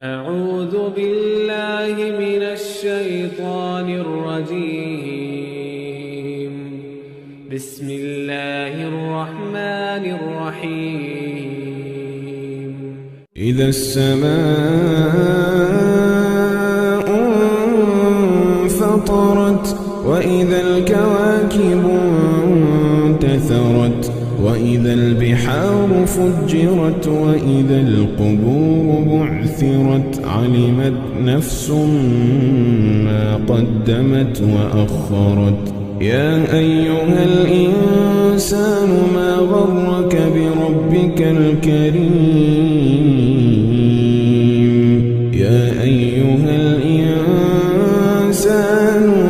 أعوذ بالله من الشيطان الرجيم. بسم الله الرحمن الرحيم. إذا السماء انفطرت وإذا الكواكب انتثرت وإذا البحار فجرت وإذا القبور بعثرت علمت نفس ما قدمت وأخرت. يا أيها الإنسان ما غرك بربك الكريم. يا أيها الإنسان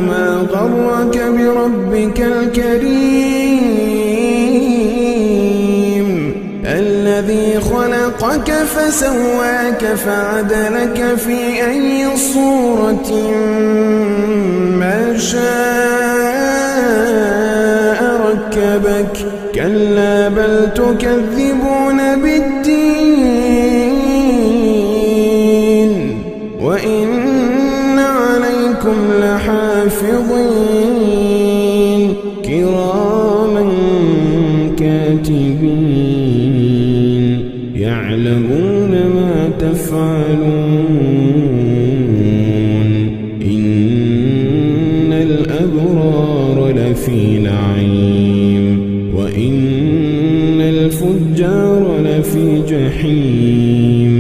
ما غرك بربك الكريم الذي خلقك فسواك فعدلك في أي صورة ما شاء ركبك. كلا بل تكذبون بالدين وإن عليكم لحافظين كراما كاتبين يعلمون ما تفعلون. إن الأبرار لفي نعيم وإن الفجار لفي جحيم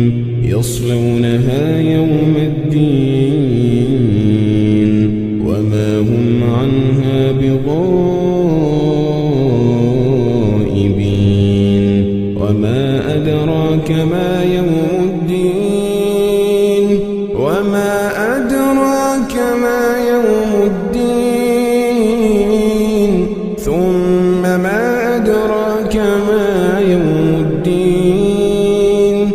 يصلونها يوم الدين وما هم عنها بغائبين. وما أدراك ما يوم الدين وما أدراك ما يوم الدين ثم ما أدراك ما يوم الدين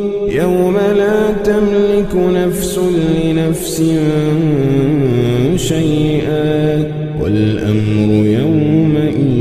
يوم لا تملك نفس لنفس شيئا والأمر يومئذ